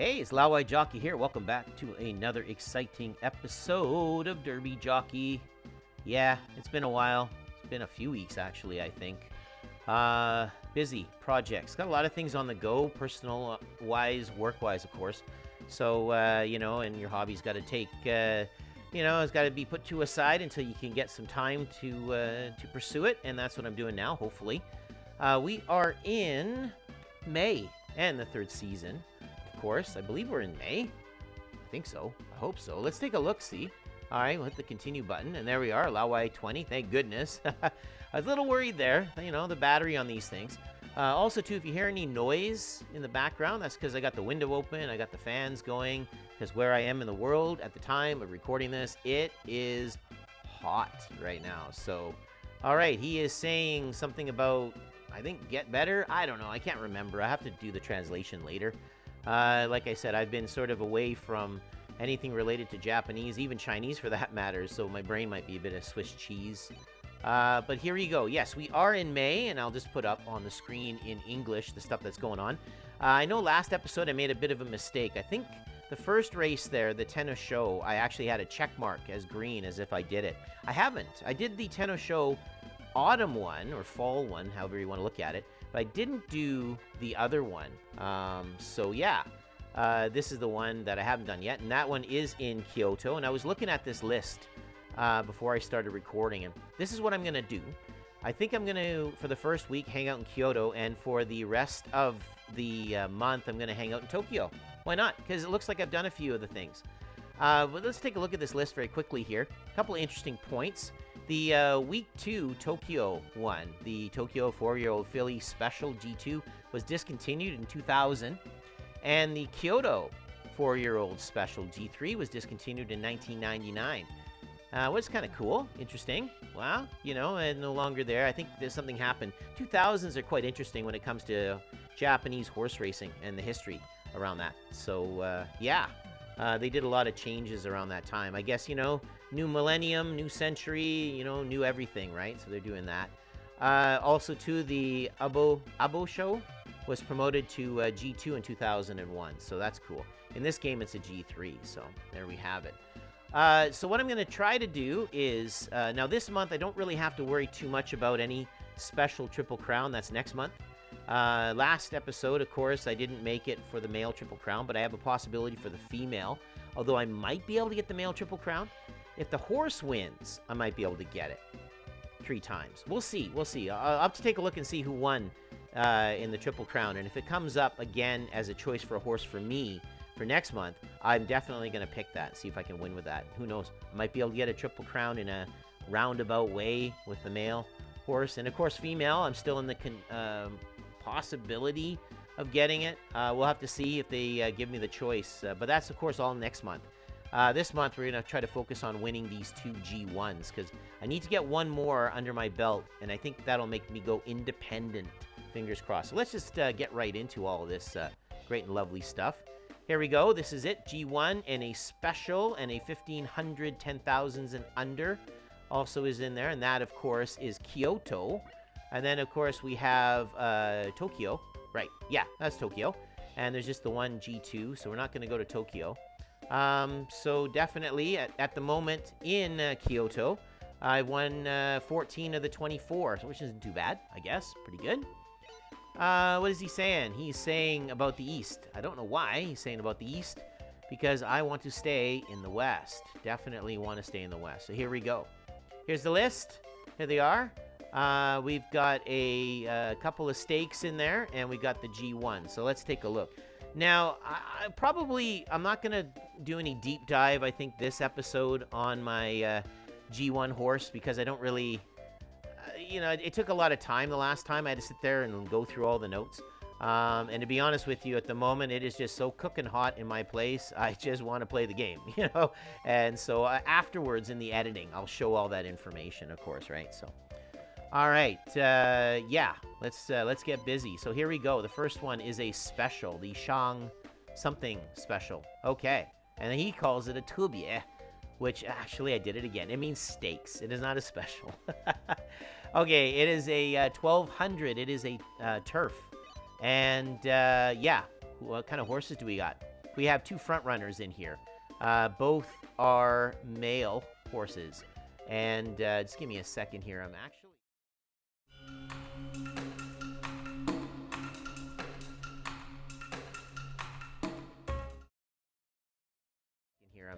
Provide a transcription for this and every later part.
Hey, it's Laowai Jockey here. Welcome back to another exciting episode of Derby Jockey. Yeah, it's been a while. It's been a few weeks, actually, I think. Busy projects. Got a lot of things on the go, personal-wise, work-wise, of course. So, and your hobby's got to take, it's got to be put to a side until you can get some time to pursue it, and that's what I'm doing now, hopefully. We are in May and the third season. Of course, I believe we're in May. I think so. I hope so. Let's take a look-see. All right, we'll hit the continue button, and there we are, Laowai 20. Thank goodness. I was a little worried there, the battery on these things. Also, too, if you hear any noise in the background, that's because I got the window open, I got the fans going, because where I am in the world at the time of recording this, it is hot right now. So, all right, he is saying something about, I think, get better? I don't know. I can't remember. I have to do the translation later. Like I said, I've been sort of away from anything related to Japanese, even Chinese for that matter, so my brain might be a bit of Swiss cheese. But here you go. Yes, we are in May, and I'll just put up on the screen in English the stuff that's going on. I know last episode I made a bit of a mistake. I think the first race there, the Tenno show, I actually had a check mark as green as if I did it. I haven't. I did the Tenno show autumn one, or fall one, however you want to look at it, but I didn't do the other one. So yeah, this is the one that I haven't done yet, and that one is in Kyoto, and I was looking at this list before I started recording, and this is what I'm going to do. I think I'm going to, for the first week, hang out in Kyoto, and for the rest of the month, I'm going to hang out in Tokyo. Why not? Because it looks like I've done a few of the things. But let's take a look at this list very quickly here. A couple of interesting points. The Week 2 Tokyo one, the Tokyo 4-year-old filly Special G2, was discontinued in 2000. And the Kyoto 4-year-old Special G3 was discontinued in 1999. What's kind of cool, interesting. Well, and no longer there. I think there's something happened. 2000s are quite interesting when it comes to Japanese horse racing and the history around that. So, yeah. They did a lot of changes around that time. I guess, new millennium, new century, new everything, right? So they're doing that. Also, too, the Abo show was promoted to G2 in 2001, so that's cool. In this game, it's a G3, so there we have it. So what I'm going to try to do is, now this month, I don't really have to worry too much about any special Triple Crown. That's next month. Last episode, of course, I didn't make it for the male Triple Crown, but I have a possibility for the female, although I might be able to get the male Triple Crown. If the horse wins, I might be able to get it 3 times. We'll see. I'll have to take a look and see who won in the Triple Crown, and if it comes up again as a choice for a horse for me for next month, I'm definitely going to pick that, see if I can win with that. Who knows? I might be able to get a Triple Crown in a roundabout way with the male horse, and of course female, I'm still in the possibility of getting it. We'll have to see if they give me the choice, but that's of course all next month. This month we're going to try to focus on winning these 2 G1s, because I need to get one more under my belt, and I think that'll make me go independent. Fingers crossed. So let's just get right into all of this great and lovely stuff. Here we go. This is it. G1 and a special and a 1500 10,000s and under also is in there, and that of course is Kyoto. And then of course we have Tokyo. Right, yeah, that's Tokyo. And there's just the one G2, so we're not going to go to Tokyo. So definitely at the moment in Kyoto, I won 14 of the 24, which isn't too bad, I guess. Pretty good. What is he saying? He's saying about the East. I don't know why he's saying about the East, because I want to stay in the West. Definitely want to stay in the West. So here we go. Here's the list. Here they are. We've got a couple of stakes in there, and we got the G1. So let's take a look. Now, I'm not going to do any deep dive, I think, this episode on my G1 horse, because I don't really, it took a lot of time the last time. I had to sit there and go through all the notes. And to be honest with you, at the moment, it is just so cooking hot in my place. I just want to play the game, And so afterwards in the editing, I'll show all that information, of course, right? So, all right, yeah, let's get busy. So here we go. The first one is a special, the Shang something special. Okay, and he calls it a tubie, which actually I did it again. It means stakes. It is not a special. Okay, it is a 1200. It is a turf. And yeah, what kind of horses do we got? we have two front runners in here. Both are male horses. And just give me a second here. I'm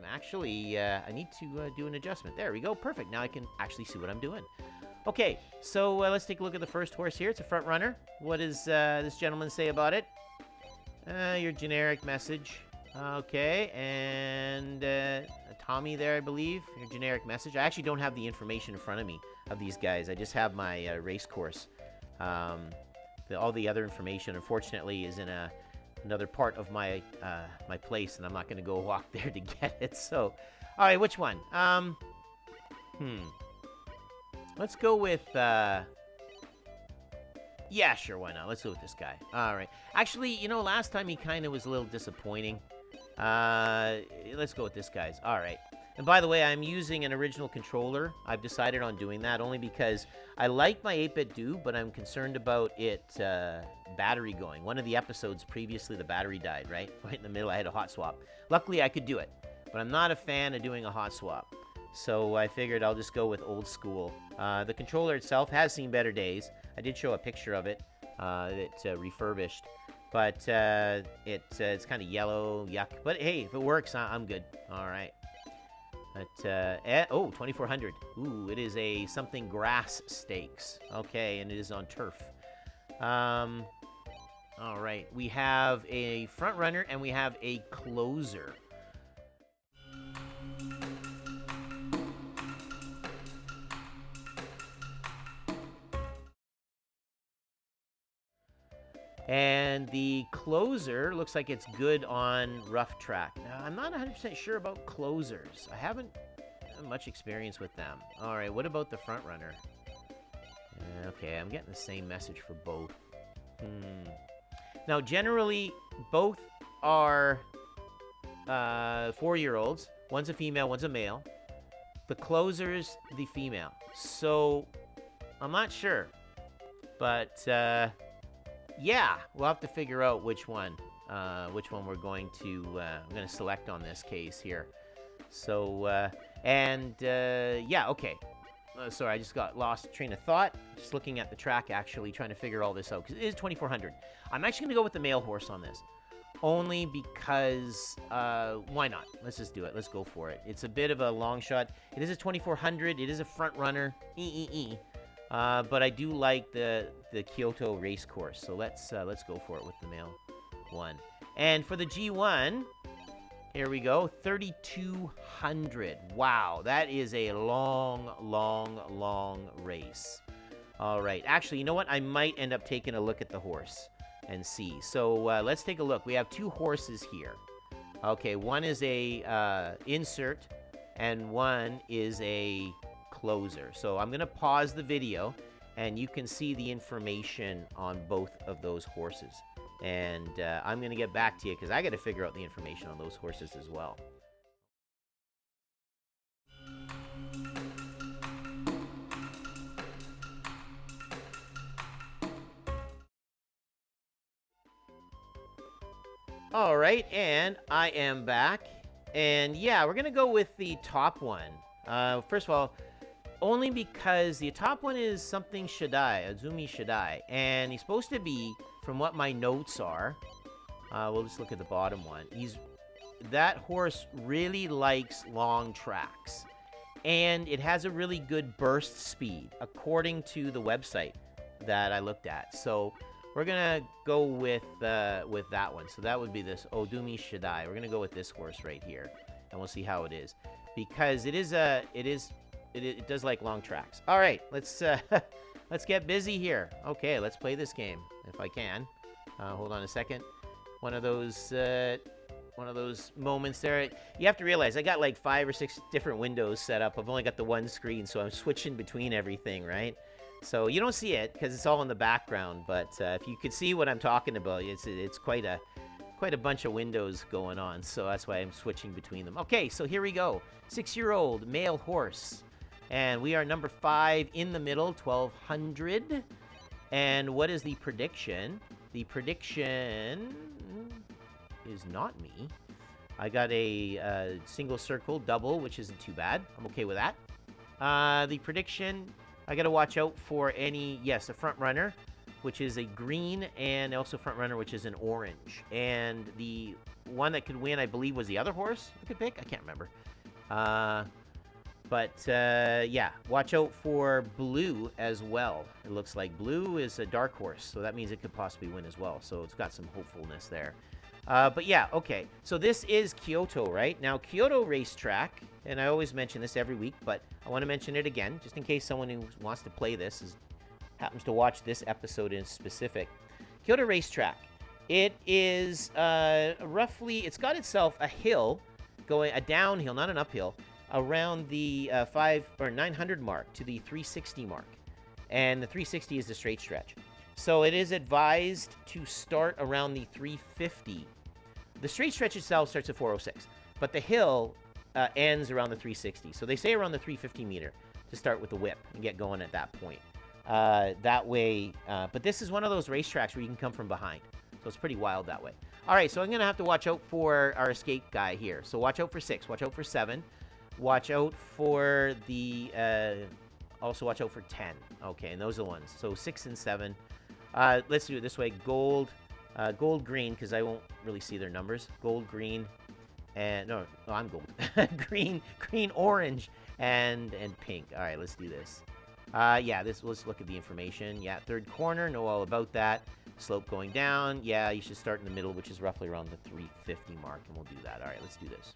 actually I need to do an adjustment. There we go. Perfect. Now I can actually see what I'm doing. Okay, so let's take a look at the first horse here. It's a front runner. What does this gentleman say about it? Your generic message. Okay, and Tommy there, I believe. Your generic message. I actually don't have the information in front of me of these guys. I just have my race course. All the other information, unfortunately, is in another part of my my place, and I'm not going to go walk there to get it. So, all right, which one? Let's go with, yeah, sure, why not? Let's go with this guy. All right. Actually, you know, last time he kind of was a little disappointing. Let's go with this guy's. All right. And by the way, I'm using an original controller. I've decided on doing that only because I like my 8-bit do, but I'm concerned about it battery going. One of the episodes previously, the battery died, right? Right in the middle, I had a hot swap. Luckily, I could do it, but I'm not a fan of doing a hot swap. So I figured I'll just go with old school. The controller itself has seen better days. I did show a picture of it. It's refurbished. But it's kind of yellow, yuck. But hey, if it works, I'm good. All right. But, oh, 2400. Ooh, it is a something grass stakes. Okay, and it is on turf. All right. We have a front runner and we have a closer. And the closer looks like it's good on rough track. Now, I'm not 100% sure about closers. I haven't much experience with them. All right, what about the front runner? Okay, I'm getting the same message for both. Now, generally, both are 4-year-olds. One's a female, one's a male. The closer's the female. So, I'm not sure. But, yeah, we'll have to figure out which one we're going to select on this case here. So, yeah, okay. Sorry, I just got lost train of thought. Just looking at the track, actually, trying to figure all this out. Because it is 2400. I'm actually going to go with the male horse on this. Only because, why not? Let's just do it. Let's go for it. It's a bit of a long shot. It is a 2400. It is a front runner. But I do like the Kyoto race course, so let's go for it with the male one. And for the G1, here we go, 3200. Wow, that is a long race. All right, actually, you know what? I might end up taking a look at the horse and see. So let's take a look. We have two horses here. Okay, one is a insert, and one is a closer. So I'm going to pause the video and you can see the information on both of those horses. And I'm going to get back to you because I got to figure out the information on those horses as well. All right, and I am back. And yeah, we're going to go with the top one. First of all, only because the top one is something Shadai, Osumi Shadai, and he's supposed to be, from what my notes are, we'll just look at the bottom one. That horse really likes long tracks, and it has a really good burst speed, according to the website that I looked at. So we're gonna go with that one. So that would be this Osumi Shadai. We're gonna go with this horse right here, and we'll see how it is, because it does like long tracks. All right, let's get busy here. Okay, let's play this game if I can. Hold on a second. One of those moments there. You have to realize I got like 5 or 6 different windows set up. I've only got the one screen, so I'm switching between everything, right? So you don't see it because it's all in the background. But if you could see what I'm talking about, it's quite a bunch of windows going on. So that's why I'm switching between them. Okay, so here we go. 6-year-old male horse. And we are number 5 in the middle, 1200. And what is the prediction? The prediction is not me. I got a single circle double, which isn't too bad. I'm okay with that. The prediction, I got to watch out for any, yes, a front runner, which is a green, and also front runner, which is an orange. And the one that could win, I believe, was the other horse I could pick. I can't remember. Yeah, watch out for blue as well. It looks like blue is a dark horse, so that means it could possibly win as well. So it's got some hopefulness there. But yeah, okay. So this is Kyoto, right? Now, Kyoto racetrack, and I always mention this every week, but I want to mention it again, just in case someone who wants to play this happens to watch this episode in specific. Kyoto racetrack. It is roughly, it's got itself a hill, a downhill, not an uphill, around the 900 mark to the 360 mark. And the 360 is the straight stretch. So it is advised to start around the 350. The straight stretch itself starts at 406, but the hill ends around the 360. So they say around the 350 meter to start with the whip and get going at that point. That way, but this is one of those racetracks where you can come from behind. So it's pretty wild that way. All right, so I'm going to have to watch out for our escape guy here. So watch out for 6, watch out for 7, watch out for the, also watch out for 10. Okay, and those are the ones. So 6 and 7. Let's do it this way. Gold, green, because I won't really see their numbers. Gold, green, and no, I'm gold. green, orange, and pink. All right, let's do this. Yeah, let's look at the information. Yeah, third corner, know all about that. Slope going down. Yeah, you should start in the middle, which is roughly around the 350 mark, and we'll do that. All right, let's do this.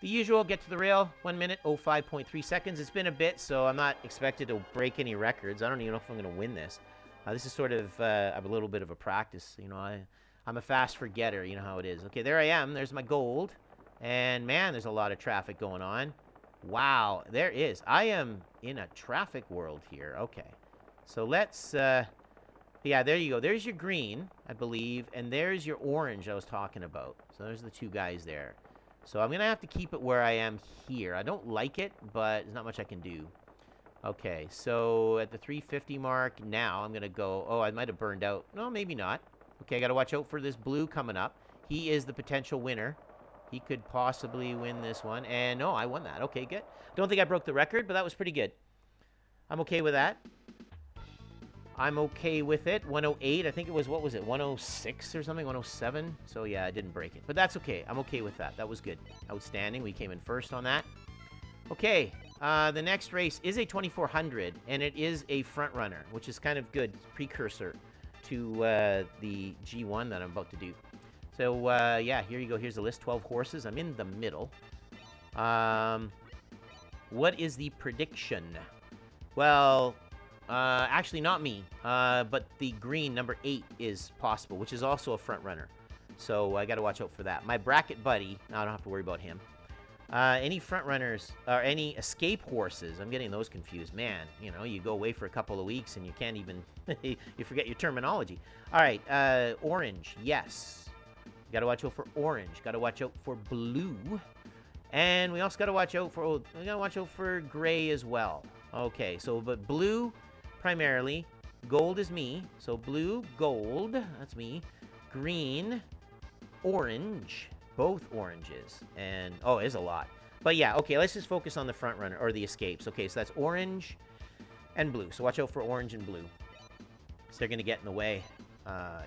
The usual, get to the rail, 1 minute, 05.3 seconds. It's been a bit, so I'm not expected to break any records. I don't even know if I'm going to win this. This is sort of a little bit of a practice. You know, I'm a fast forgetter. You know how it is. Okay, there I am. There's my gold. And, man, there's a lot of traffic going on. Wow, there is. I am in a traffic world here. Okay, so let's... yeah, there you go. There's your green, I believe, and there's your orange I was talking about. So there's the two guys there. So I'm going to have to keep it where I am here. I don't like it, but there's not much I can do. Okay, so at the 350 mark now, I'm going to go... Oh, I might have burned out. No, maybe not. Okay, I got to watch out for this blue coming up. He is the potential winner. He could possibly win this one. And no, I won that. Okay, good. Don't think I broke the record, but that was pretty good. I'm okay with that. I'm okay with it. 108, I think it was, what was it, 106 or something, 107? So yeah, I didn't break it. But that's okay. I'm okay with that. That was good. Outstanding. We came in first on that. Okay, the next race is a 2400, and it is a front runner, which is kind of good. Precursor to the G1 that I'm about to do. So, yeah, here you go. Here's the list, 12 horses. I'm in the middle. What is the prediction? Well... actually, not me, but the green, number 8, is possible, which is also a front runner. So I got to watch out for that. My bracket buddy, I don't have to worry about him. Any front runners, or any escape horses, I'm getting those confused. Man, you know, you go away for a couple of weeks and you can't even, you forget your terminology. All right, orange, yes. Got to watch out for orange. Got to watch out for blue. And we also got to watch out for gray as well. Okay, so, but blue... primarily, gold is me, so blue, gold, that's me, green, orange, both oranges, and, oh, it is a lot. But yeah, okay, let's just focus on the front runner, or the escapes. Okay, so that's orange and blue, so watch out for orange and blue, so they're going to get in the way.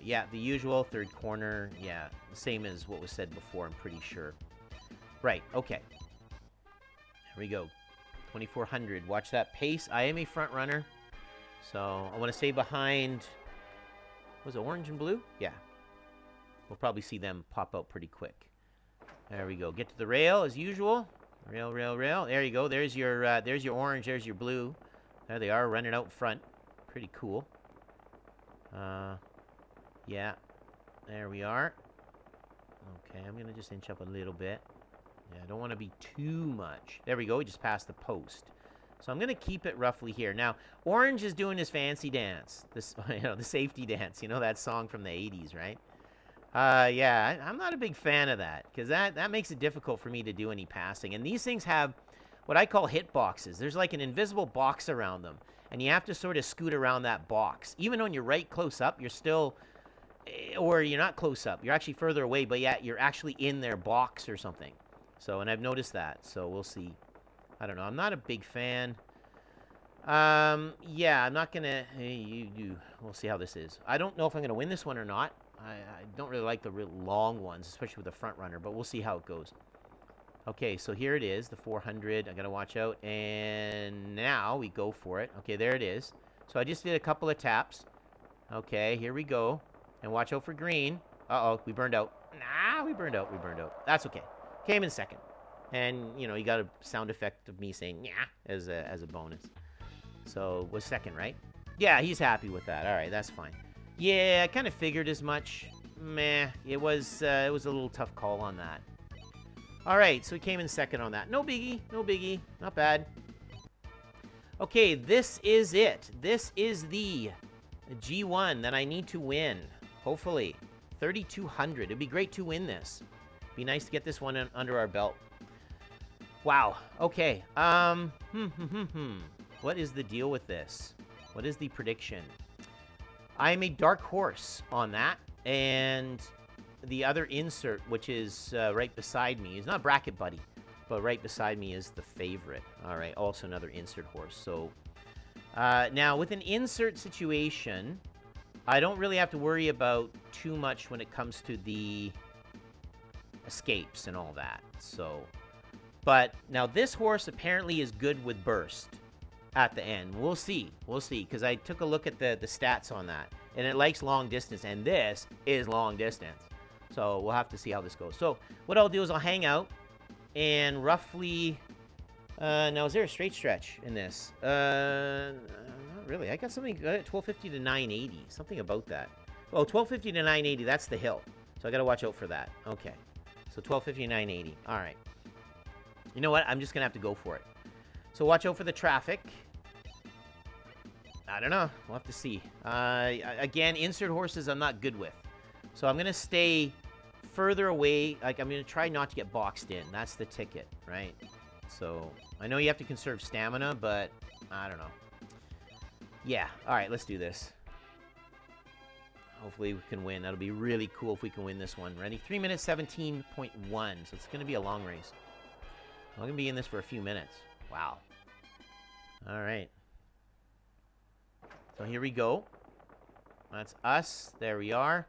Yeah, the usual, third corner, yeah, the same as what was said before, I'm pretty sure. Right, okay. Here we go. 2400, watch that pace. I am a front runner. So, I want to stay behind... Was it orange and blue? Yeah. We'll probably see them pop out pretty quick. There we go. Get to the rail, as usual. Rail, rail, rail. There you go. There's your orange. There's your blue. There they are, running out front. Pretty cool. Yeah. There we are. Okay, I'm going to just inch up a little bit. Yeah, I don't want to be too much. There we go. We just passed the post. So I'm going to keep it roughly here. Now, orange is doing his fancy dance. This, you know, the safety dance. You know that song from the 80s, right? Yeah, I'm not a big fan of that because that makes it difficult for me to do any passing. And these things have what I call hit boxes. There's like an invisible box around them, and you have to sort of scoot around that box. Even when you're right close up, you're still or you're not close up. You're actually further away, but yeah, you're actually in their box or something. So, and I've noticed that. So we'll see. I don't know. I'm not a big fan. Yeah, I'm not gonna. Hey, we'll see how this is. I don't know if I'm gonna win this one or not. I don't really like the real long ones, especially with the front runner. But we'll see how it goes. Okay, so here it is, the 400. I gotta watch out. And now we go for it. Okay, there it is. So I just did a couple of taps. Okay, here we go. And watch out for green. Uh-oh, we burned out. Nah, we burned out. We burned out. That's okay. Came in second. And, you know, you got a sound effect of me saying, yeah, as a bonus. So, was second, right? Yeah, he's happy with that. All right, that's fine. Yeah, I kind of figured as much. Meh, it was a little tough call on that. All right, so he came in second on that. No biggie, no biggie. Not bad. Okay, this is it. This is the G1 that I need to win. Hopefully. 3,200. It'd be great to win this. Be nice to get this one under our belt. Wow. Okay. What is the deal with this? What is the prediction? I'm a dark horse on that. And the other insert, which is right beside me, is not Bracket Buddy, but right beside me is the favorite. All right. Also another insert horse. So now with an insert situation, I don't really have to worry about too much when it comes to the escapes and all that. So, but now this horse apparently is good with burst at the end. We'll see. We'll see, because I took a look at the stats on that, and it likes long distance, and this is long distance. So we'll have to see how this goes. So what I'll do is I'll hang out, and roughly, now is there a straight stretch in this? Not really. I got something, 1250 to 980, something about that. Oh, 1250 to 980, that's the hill. So I got to watch out for that. Okay. So 1250 to 980. All right. You know what? I'm just going to have to go for it. So watch out for the traffic. I don't know. We'll have to see. Again, insert horses I'm not good with. So I'm going to stay further away. Like, I'm going to try not to get boxed in. That's the ticket, right? So I know you have to conserve stamina, but I don't know. Yeah. All right, let's do this. Hopefully we can win. That'll be really cool if we can win this one. Ready? 3 minutes 17.1. So it's going to be a long race. I'm going to be in this for a few minutes. Wow. All right. So here we go. That's us. There we are.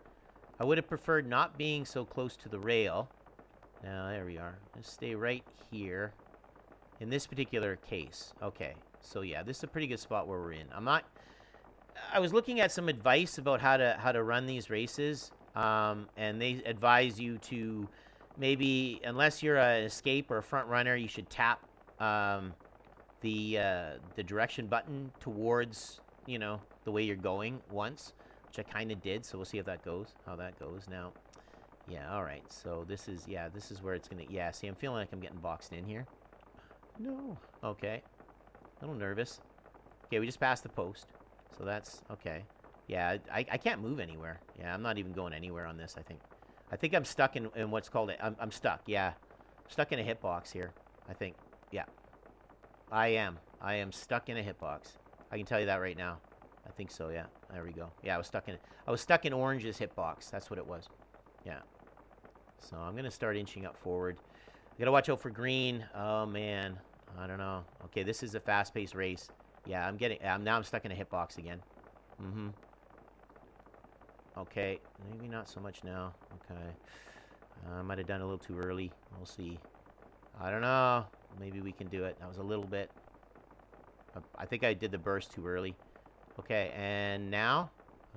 I would have preferred not being so close to the rail. Now, there we are. Let's stay right here. In this particular case. Okay. So yeah, this is a pretty good spot where we're in. I was looking at some advice about how to run these races, and they advise you to maybe, unless you're an escape or a front runner, you should tap the direction button towards, you know, the way you're going once, which I kind of did. So we'll see if that goes, how that goes. Now, yeah, all right. So this is where it's gonna. Yeah, see, I'm feeling like I'm getting boxed in here. No. Okay. A little nervous. Okay, we just passed the post. So that's okay. Yeah, I can't move anywhere. Yeah, I'm not even going anywhere on this, I think. I think I'm stuck in what's called I'm stuck. Yeah. I'm stuck in a hitbox here, I think. Yeah. I am stuck in a hitbox. I can tell you that right now. I think so, yeah. There we go. Yeah, I was stuck in Orange's hitbox. That's what it was. Yeah. So I'm going to start inching up forward. I got to watch out for green. Oh man. I don't know. Okay, this is a fast-paced race. Yeah, now I'm stuck in a hitbox again. Mm-hmm. Okay, maybe not so much now. Okay. I might have done a little too early. We'll see. I don't know. Maybe we can do it. That was a little bit. I think I did the burst too early. Okay, and now?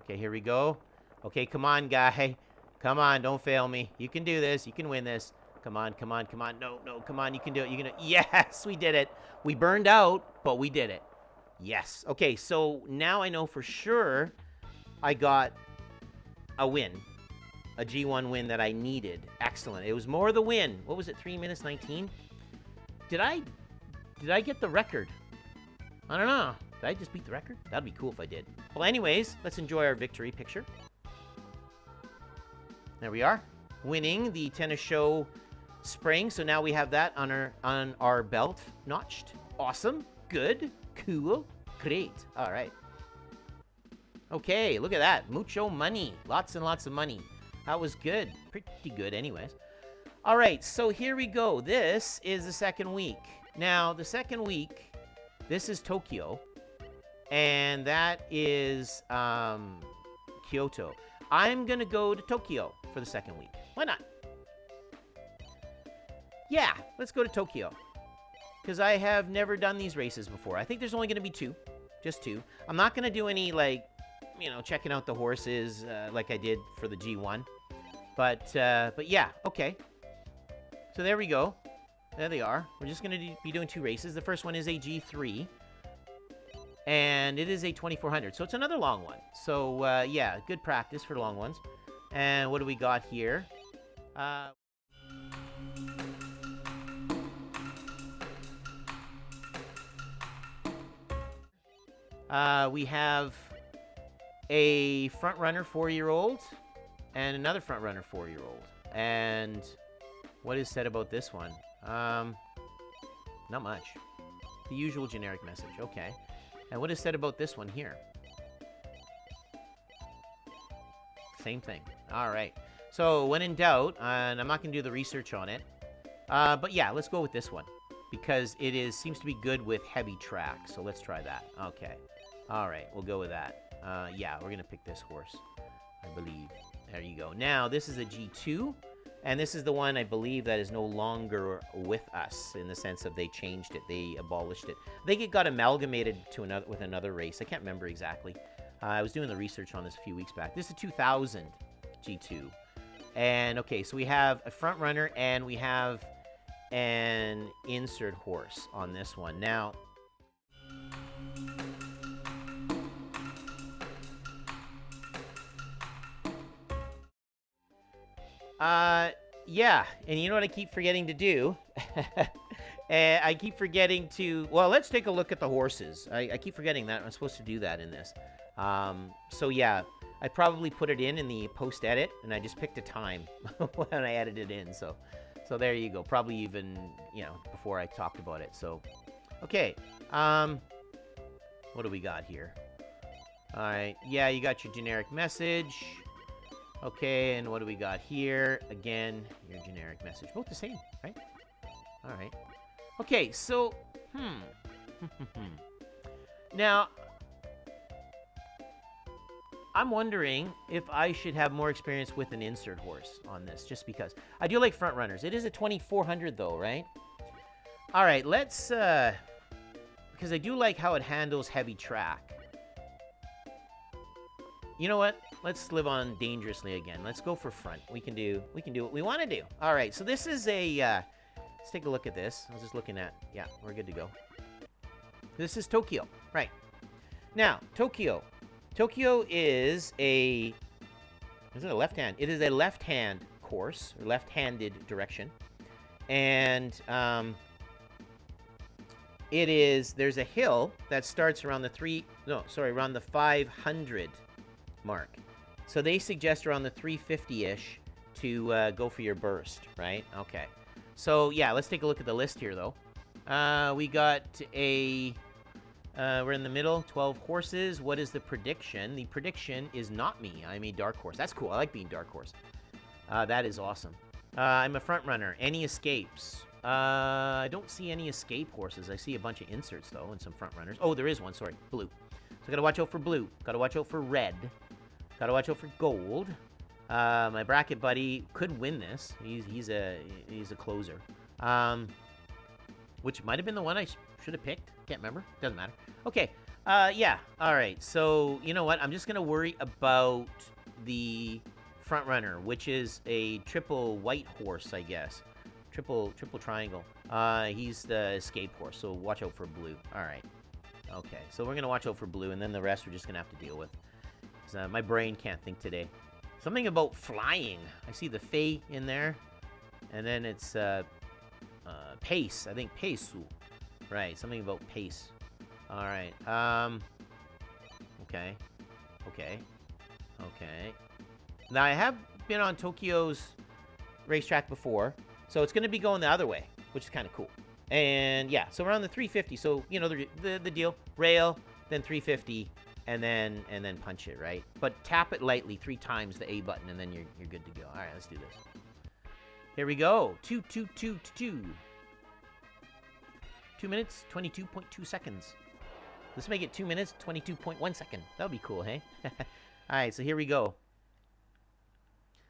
Okay, here we go. Okay, come on, guy. Come on, don't fail me. You can do this. You can win this. Come on, come on, come on. No, come on. You can do it. You can. Yes, we did it. We burned out, but we did it. Yes. Okay, so now I know for sure I got a win. A G1 win that I needed. Excellent. It was more the win. What was it, 3 minutes 19? Did I get the record? I don't know. Did I just beat the record? That'd be cool if I did. Well, anyways, let's enjoy our victory picture. There we are. Winning the tennis show spring. So now we have that on our belt notched. Awesome. Good. Cool. Great. All right. Okay, look at that. Mucho money. Lots and lots of money. That was good. Pretty good anyways. All right, so here we go. This is the second week. Now, the second week, this is Tokyo. And that is Kyoto. I'm going to go to Tokyo for the second week. Why not? Yeah, let's go to Tokyo. Because I have never done these races before. I think there's only going to be two. Just two. I'm not going to do any, like, you know, checking out the horses like I did for the G1. But yeah, okay. So there we go. There they are. We're just going to be doing two races. The first one is a G3. And it is a 2400. So it's another long one. So, yeah, good practice for long ones. And what do we got here? We have a front runner 4-year-old and another front runner 4-year-old. And what is said about this one? Not much. The usual generic message. Okay. And what is said about this one here? Same thing. All right. So when in doubt, and I'm not going to do the research on it, but yeah, let's go with this one because it seems to be good with heavy track. So let's try that. Okay. All right, we'll go with that. Yeah, we're going to pick this horse, I believe. There you go. Now, this is a G2, and this is the one, I believe, that is no longer with us in the sense of they changed it. They abolished it. I think it got amalgamated with another race. I can't remember exactly. I was doing the research on this a few weeks back. This is a 2000 G2. And, okay, so we have a front runner, and we have an insert horse on this one. Now... yeah, and you know what I keep forgetting to do? I keep forgetting to... Well, let's take a look at the horses. I keep forgetting that. I'm supposed to do that in this. So, yeah, I probably put it in the post-edit, and I just picked a time when I edited it in. So there you go. Probably even, you know, before I talked about it. So, okay. What do we got here? All right. Yeah, you got your generic message. Okay, and what do we got here? Again, your generic message. Both the same, right? All right. Okay, so, Now, I'm wondering if I should have more experience with an insert horse on this, just because. I do like front runners. It is a 2400, though, right? All right, let's, because I do like how it handles heavy track. You know what? Let's live on dangerously again. Let's go for front. We can do what we want to do. All right, so this is a, let's take a look at this. I was just looking at, yeah, we're good to go. This is Tokyo, right. Now, Tokyo. Tokyo is is it a left hand? It is a left-hand course, or left-handed direction. And there's a hill that starts around around the 500 mark. So they suggest around the 350-ish to go for your burst, right? Okay. So, yeah, let's take a look at the list here, though. We got we're in the middle, 12 horses. What is the prediction? The prediction is not me. I'm a dark horse. That's cool. I like being dark horse. That is awesome. I'm a front runner. Any escapes? I don't see any escape horses. I see a bunch of inserts, though, and some front runners. Oh, there is one. Sorry. Blue. So I got to watch out for blue. Got to watch out for red. Got to watch out for gold. My bracket buddy could win this. He's a closer. Which might have been the one I should have picked. Can't remember. Doesn't matter. Okay. Yeah. All right. So, you know what? I'm just going to worry about the front runner, which is a triple white horse, I guess. Triple triangle. He's the escape horse, so watch out for blue. All right. Okay. So we're going to watch out for blue, and then the rest we're just going to have to deal with. My brain can't think today. Something about flying. I see the Fei in there. And then it's pace. I think peisu. Right, something about pace. All right. Okay. Now, I have been on Tokyo's racetrack before, so it's going to be going the other way, which is kind of cool. And, yeah, so we're on the 350. So, you know, the deal. Rail, then 350, and then punch it, right? But tap it lightly 3 times, the A button, and then you're good to go. All right, let's do this. Here we go. 2 minutes, 22.2 seconds. Let's make it 2 minutes, 22.1 seconds. That'll be cool, hey? All right, so here we go.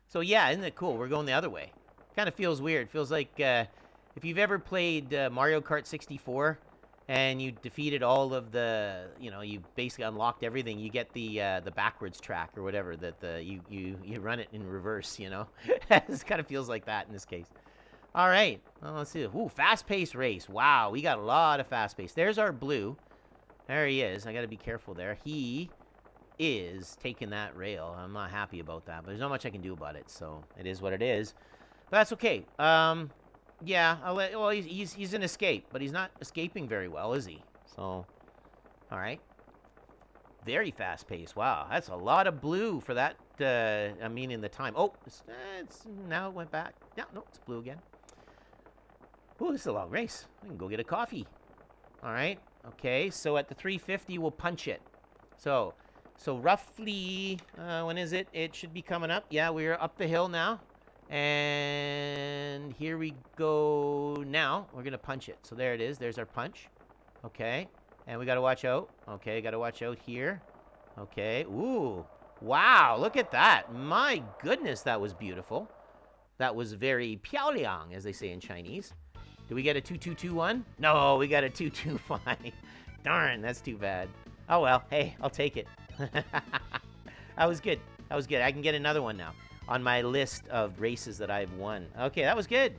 So yeah, isn't it cool? We're going the other way. Kind of feels weird. Feels like if you've ever played Mario Kart 64 and you defeated all of the, you basically unlocked everything. You get the backwards track or whatever that you run it in reverse. It kind of feels like that in this case. All right, well, let's see. Ooh, fast-paced race. Wow, we got a lot of fast pace. There's our blue. There he is. I got to be careful there. He is taking that rail. I'm not happy about that, but there's not much I can do about it, so it is what it is. But that's okay. Yeah, well, he's an escape, but he's not escaping very well, is he? So, all right. Very fast-paced. Wow, that's a lot of blue for that, in the time. Oh, now it went back. Yeah, no, it's blue again. Ooh, this is a long race. I can go get a coffee. All right. Okay, so at the 350, we'll punch it. So roughly, when is it? It should be coming up. Yeah, we're up the hill now. And here we go now. We're going to punch it. So there it is. There's our punch. Okay. And we got to watch out. Okay, got to watch out here. Okay. Ooh. Wow, look at that. My goodness, that was beautiful. That was very piaoliang, as they say in Chinese. Did we get a 2221? No, we got a 225. Darn, that's too bad. Oh, well. Hey, I'll take it. That was good. That was good. I can get another one now on my list of races that I've won. Okay, that was good.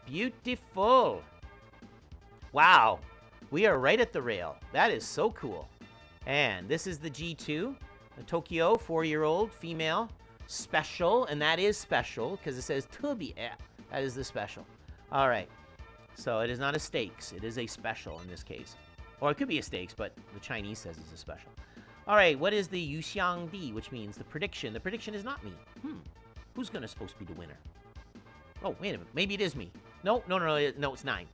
Beautiful. Wow. We are right at the rail. That is so cool. And this is the G2, the Tokyo 4-year-old female special. And that is special because it says 特别. That is the special. All right. So it is not a stakes. It is a special in this case. Or it could be a stakes, but the Chinese says it's a special. All right, what is the Yuxiang Di, which means the prediction? The prediction is not me. Who's supposed to be the winner? Oh, wait a minute. Maybe it is me. No, it's 9.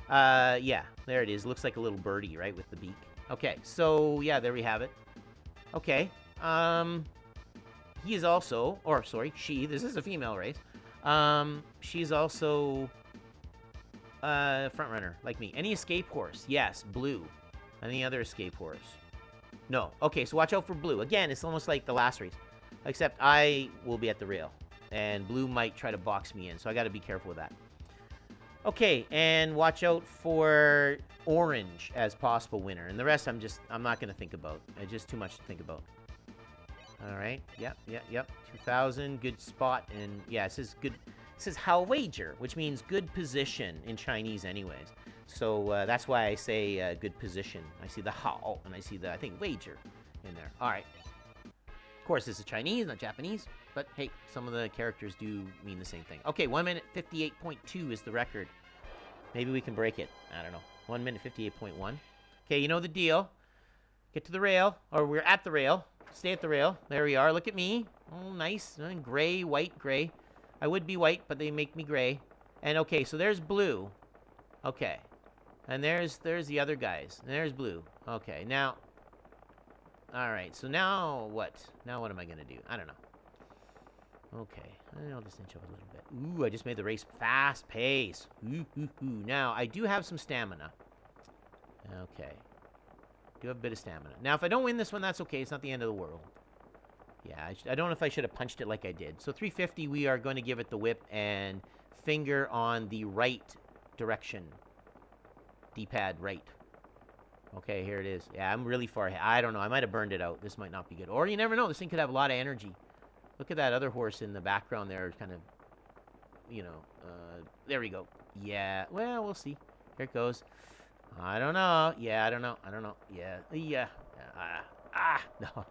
Yeah, there it is. Looks like a little birdie, right, with the beak. Okay, so, yeah, there we have it. Okay, he is also, or sorry, she, this is a female race. She's also front runner, like me. Any escape horse? Yes, blue. Any other escape horse? No. Okay, so watch out for blue. Again, it's almost like the last race, except I will be at the rail, and blue might try to box me in, so I got to be careful with that. Okay, and watch out for orange as possible winner, and the rest I'm not going to think about. It's just too much to think about. All right. Yep. 2000, good spot, and yeah, it says good. It says hao wager, which means good position in Chinese anyways. So that's why I say good position. I see the hao, and I see the, I think, wager in there. All right. Of course, this is Chinese, not Japanese. But, hey, some of the characters do mean the same thing. Okay, 1 minute 58.2 is the record. Maybe we can break it. I don't know. 1 minute 58.1. Okay, you know the deal. Get to the rail. Or we're at the rail. Stay at the rail. There we are. Look at me. Oh, nice. Gray, white, gray. I would be white, but they make me gray. And, okay, so there's blue. Okay. And there's the other guys. And there's blue. Okay, now... All right, so now what? Now what am I going to do? I don't know. Okay, I'll just inch up a little bit. Ooh, I just made the race fast pace. Ooh. Now, I do have some stamina. Okay. Do have a bit of stamina. Now, if I don't win this one, that's okay. It's not the end of the world. Yeah, I don't know if I should have punched it like I did. So 350, we are going to give it the whip and finger on the right direction. D-pad right. Okay, here it is. Yeah, I'm really far ahead. I don't know. I might have burned it out. This might not be good. Or you never know. This thing could have a lot of energy. Look at that other horse in the background there. Kind of, there we go. Yeah. Well, we'll see. Here it goes. I don't know. Yeah, I don't know. Yeah. No.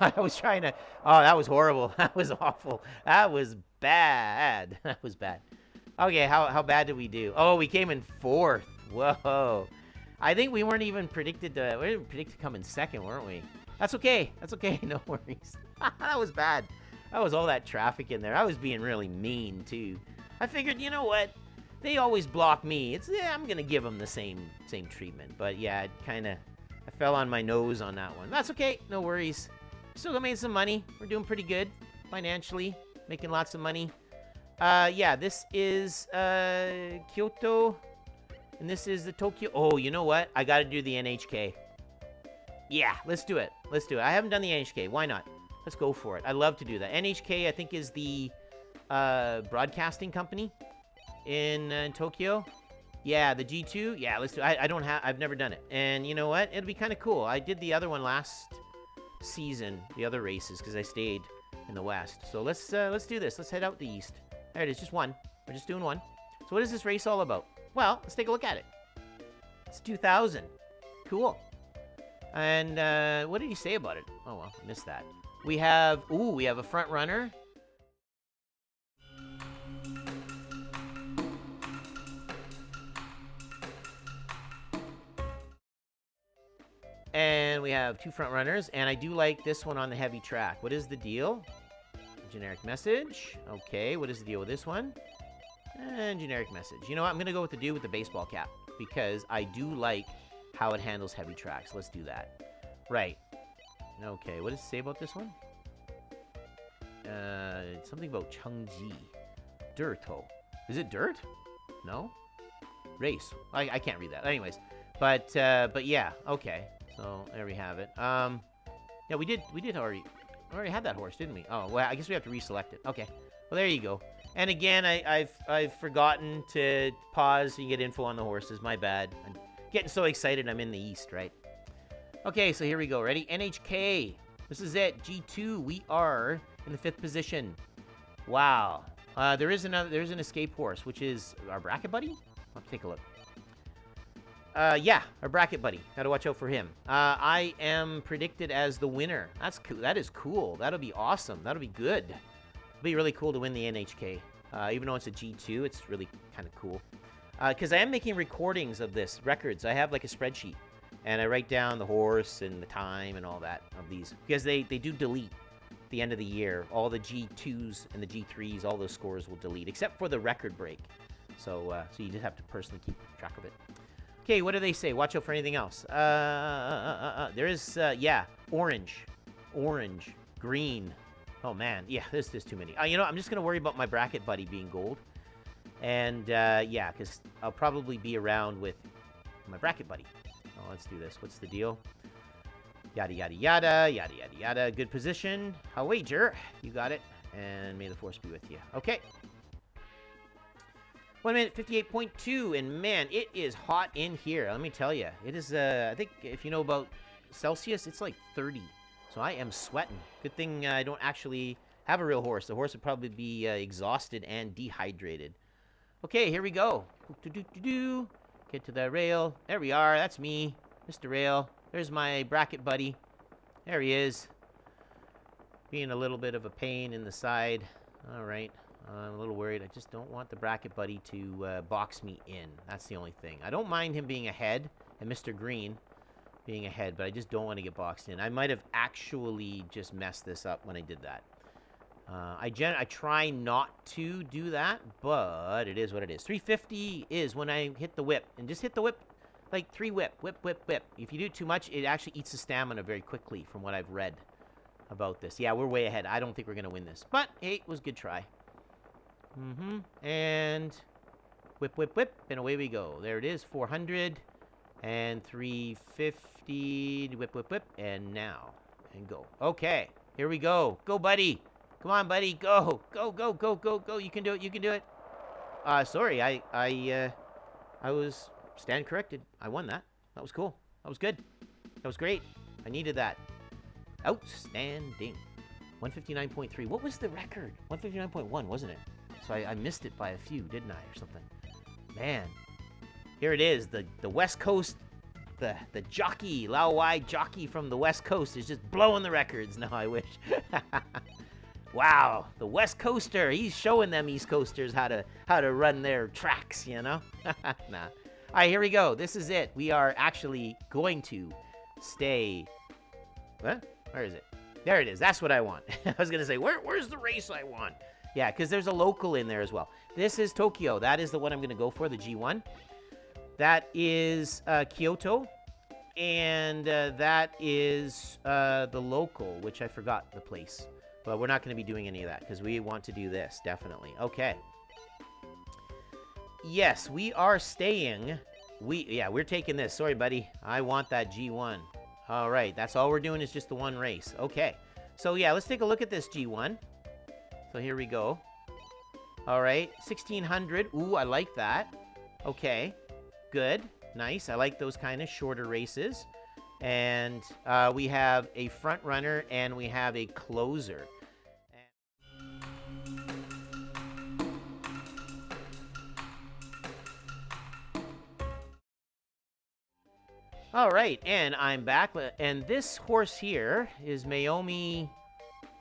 I was trying to. Oh, that was horrible. That was awful. That was bad. Okay, how bad did we do? Oh, we came in 4th. Whoa. I think we weren't even predicted to come in 2nd, weren't we? That's okay. No worries. That was bad. That was all that traffic in there. I was being really mean, too. I figured, you know what? They always block me. I'm going to give them the same treatment. But, yeah, it kind of I fell on my nose on that one. That's okay. No worries. Still made some money. We're doing pretty good financially. Making lots of money. Yeah, this is Kyoto. And this is the Tokyo. Oh, you know what? I got to do the NHK. Yeah, let's do it. Let's do it. I haven't done the NHK. Why not? Let's go for it. I love to do that. NHK, I think, is the broadcasting company in Tokyo. Yeah, the G2. Yeah, let's do it. I've never done it. And you know what? It'll be kind of cool. I did the other one last season, the other races, because I stayed in the west. So let's do this. Let's head out the east. There it is, just one. We're just doing one. So what is this race all about? Well, let's take a look at it. It's 2000. Cool. And what did he say about it? Oh, well, I missed that. We have a front runner. And we have 2 front runners, and I do like this one on the heavy track. What is the deal? Generic message. Okay, what is the deal with this one? And generic message. You know what? I'm going to go with the dude with the baseball cap, because I do like how it handles heavy tracks. Let's do that. Right. Okay, what does it say about this one? Something about Chungji. Dirto. Is it dirt? No? Race. I can't read that. Anyways. But yeah, okay. So there we have it. Yeah, we did already had that horse, didn't we? Oh, well, I guess we have to reselect it. Okay. Well, there you go. And again, I've forgotten to pause so you get info on the horses. My bad. I'm getting so excited I'm in the east, right? Okay, so here we go. Ready? NHK. This is it. G2. We are in the 5th position. Wow. There's an escape horse, which is our bracket buddy. Let's take a look. Yeah, our bracket buddy. Gotta watch out for him. I am predicted as the winner. That's cool. That is cool. That'll be awesome. That'll be good. It'll be really cool to win the NHK. Even though it's a G2, it's really kind of cool. Because I am making recordings of this, records. I have like a spreadsheet. And I write down the horse and the time and all that of these. Because they do delete at the end of the year. All the G2s and the G3s, all those scores will delete. Except for the record break. So you just have to personally keep track of it. Okay, what do they say? Watch out for anything else. There is, yeah, orange, green. Oh, man. Yeah, there's too many. You know, I'm just going to worry about my bracket buddy being gold. And, yeah, because I'll probably be around with my bracket buddy. Oh, let's do this. What's the deal? Yada, yada, yada, yada, yada, yada. Good position. I'll wager. You got it. And may the force be with you. Okay. 1 minute, 58.2, and man, it is hot in here. Let me tell you. It is, I think, if you know about Celsius, it's like 30. So I am sweating. Good thing I don't actually have a real horse. The horse would probably be exhausted and dehydrated. Okay, here we go. Get to the rail. There we are. That's me, Mr. Rail. There's my bracket buddy. There he is. Being a little bit of a pain in the side. All right. I'm a little worried. I just don't want the bracket buddy to box me in. That's the only thing. I don't mind him being ahead and Mr. Green being ahead, but I just don't want to get boxed in. I might have actually just messed this up when I did that. I try not to do that, but it is what it is. 350 is when I hit the whip. And just hit the whip, like 3 whip, whip, whip, whip. If you do it too much, it actually eats the stamina very quickly from what I've read about this. Yeah, we're way ahead. I don't think we're going to win this. But, hey, it was a good try. And whip, whip, whip, and away we go. There it is, 400 and 350. Whip, whip, whip, and now and go. Okay, here we go. Go, buddy. Come on, buddy. Go, go, go, go, go, go. You can do it. You can do it. Sorry, I was stand corrected. I won that. That was cool. That was good. That was great. I needed that. Outstanding. 159.3. What was the record? 159.1, wasn't it? So I missed it by a few, didn't I, or something? Man. Here it is, the West Coast, the jockey, Laowai jockey from the West Coast is just blowing the records. No, I wish. Wow, the West Coaster, he's showing them East Coasters how to run their tracks, you know? Nah. All right, here we go. This is it. We are actually going to stay. What? Where is it? There it is. That's what I want. I was going to say, where's the race I want? Yeah, because there's a local in there as well. This is Tokyo. That is the one I'm going to go for, the G1. That is Kyoto. And that is the local, which I forgot the place. But we're not going to be doing any of that because we want to do this, definitely. Okay. Yes, we are staying. We're taking this. Sorry, buddy. I want that G1. All right, that's all we're doing is just the one race. Okay. So, yeah, let's take a look at this G1. So, here we go. All right, 1,600. Ooh, I like that. Okay, good. Nice. I like those kind of shorter races. And we have a front runner and we have a closer. All right, and I'm back. And this horse here is Mayumi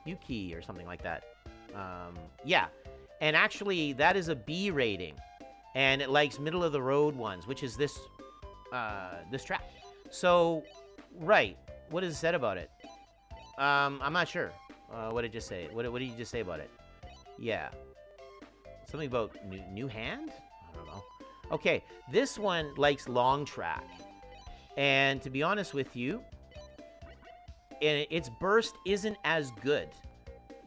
Yuki or something like that. Yeah, and actually that is a B rating. And it likes middle of the road ones, which is this track. So, right, what is it said about it? I'm not sure. What did it just say? What did you just say about it? Yeah, something about new hand? I don't know. Okay, this one likes long track, and to be honest with you, its burst isn't as good.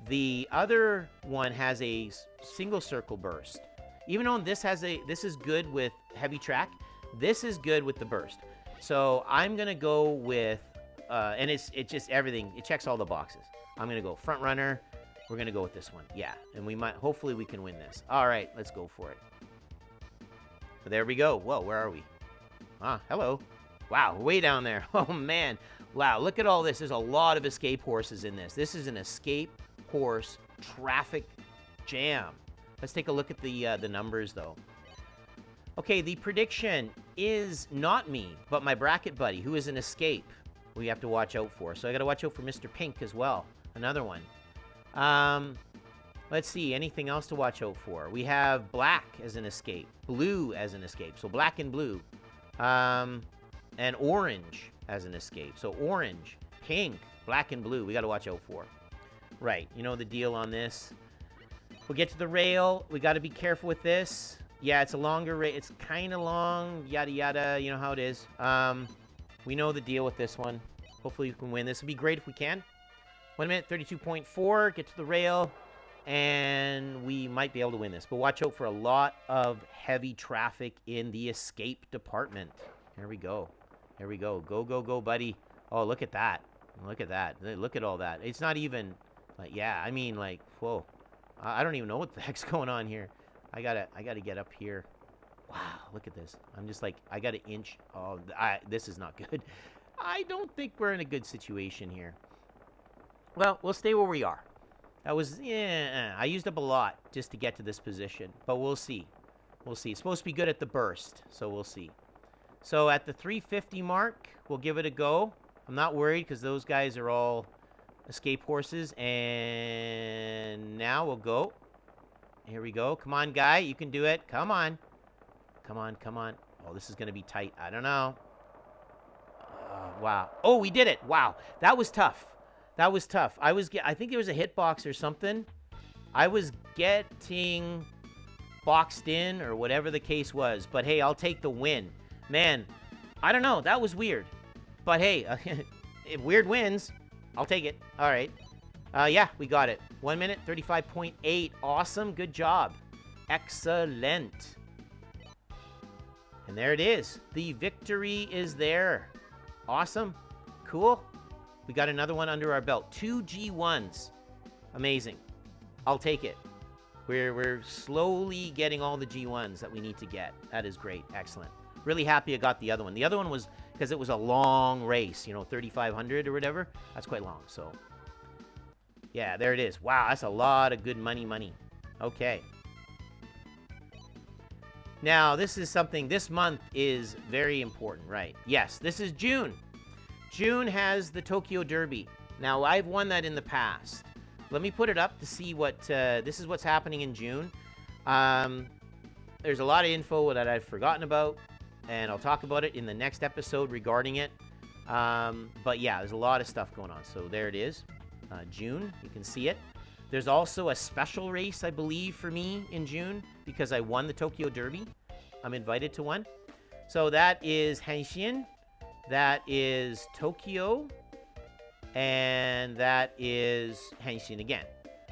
The other one has a single circle burst. Even though this is good with heavy track, this is good with the burst. So I'm gonna go with, and it's just everything. It checks all the boxes. I'm gonna go front runner. We're gonna go with this one. Yeah, and hopefully we can win this. All right, let's go for it. So there we go. Whoa, where are we? Hello. Wow, way down there. Oh man. Wow, look at all this. There's a lot of escape horses in this. This is an escape horse traffic jam. Let's take a look at the numbers, though. Okay, the prediction is not me, but my bracket buddy, who is an escape we have to watch out for. So I got to watch out for Mr. Pink as well. Another one. Let's see, anything else to watch out for? We have black as an escape, blue as an escape. So black and blue. And orange as an escape. So orange, pink, black, and blue. We got to watch out for. Right, you know the deal on this. We'll get to the rail. We got to be careful with this. Yeah, it's a longer rail. It's kind of long. Yada, yada. You know how it is. We know the deal with this one. Hopefully we can win. This would be great if we can. 1 minute, 32.4. Get to the rail. And we might be able to win this. But watch out for a lot of heavy traffic in the escape department. Here we go. Here we go. Go, go, go, buddy. Oh, look at that. Look at that. Look at all that. It's not even... Like, yeah, I mean, like, whoa. I don't even know what the heck's going on here. I gotta get up here. Wow, look at this. I'm just like, I gotta inch. Oh, this is not good. I don't think we're in a good situation here. Well, we'll stay where we are. That was, I used up a lot just to get to this position. But we'll see. We'll see. It's supposed to be good at the burst, so we'll see. So at the 350 mark, we'll give it a go. I'm not worried because those guys are all... escape horses, and now we'll go. Here we go. Come on, guy. You can do it. Come on. Come on, come on. Oh, this is going to be tight. I don't know. Wow. Oh, we did it. Wow. That was tough. That was tough. I think there was a hitbox or something. I was getting boxed in or whatever the case was. But, hey, I'll take the win. Man, I don't know. That was weird. But, hey, if weird wins... I'll take it. All right. Yeah, we got it. 1 minute, 35.8. Awesome. Good job. Excellent. And there it is. The victory is there. Awesome. Cool. We got another one under our belt. 2 G1s. Amazing. I'll take it. We're slowly getting all the G1s that we need to get. That is great. Excellent. Really happy I got the other one. The other one was... because it was a long race, 3,500 or whatever. That's quite long, so. Yeah, there it is. Wow, that's a lot of good money. Okay. Now, this is something, this month is very important, right? Yes, this is June. June has the Tokyo Derby. Now, I've won that in the past. Let me put it up to see what, this is what's happening in June. There's a lot of info that I've forgotten about. And I'll talk about it in the next episode regarding it. But yeah, there's a lot of stuff going on. So there it is. June, you can see it. There's also a special race, I believe, for me in June because I won the Tokyo Derby. I'm invited to one. So that is Hanshin. that is Tokyo, and that is Henshin again.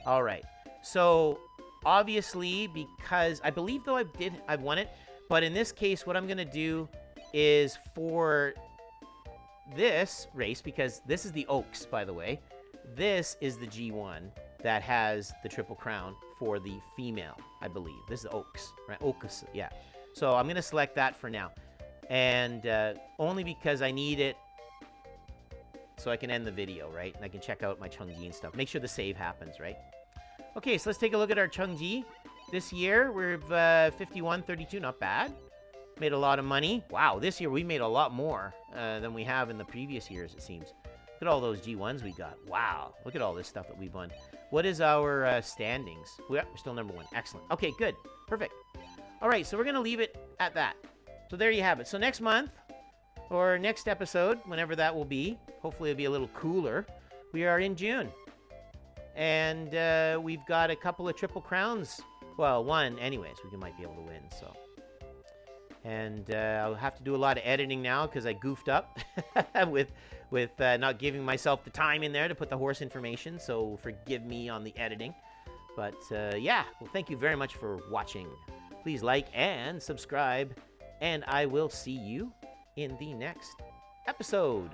All right. So obviously, because I believe though I've won it, but in this case, what I'm gonna do is for this race, because this is the Oaks, by the way. This is the G1 that has the Triple Crown for the female, I believe. This is the Oaks, right? Oaks, yeah. So I'm gonna select that for now, and only because I need it so I can end the video, right? And I can check out my Chungji and stuff. Make sure the save happens, right? Okay, so let's take a look at our Chungji. This year, we're 51.32, not bad. Made a lot of money. Wow, this year we made a lot more than we have in the previous years, it seems. Look at all those G1s we got. Wow, look at all this stuff that we've won. What is our standings? We're still number 1. Excellent. Okay, good. Perfect. All right, so we're going to leave it at that. So there you have it. So next month, or next episode, whenever that will be, hopefully it'll be a little cooler, we are in June. And we've got a couple of Triple Crowns. Well, one anyways, we might be able to win, so. And I'll have to do a lot of editing now because I goofed up with not giving myself the time in there to put the horse information, so forgive me on the editing. But yeah, well, thank you very much for watching. Please like and subscribe, and I will see you in the next episode.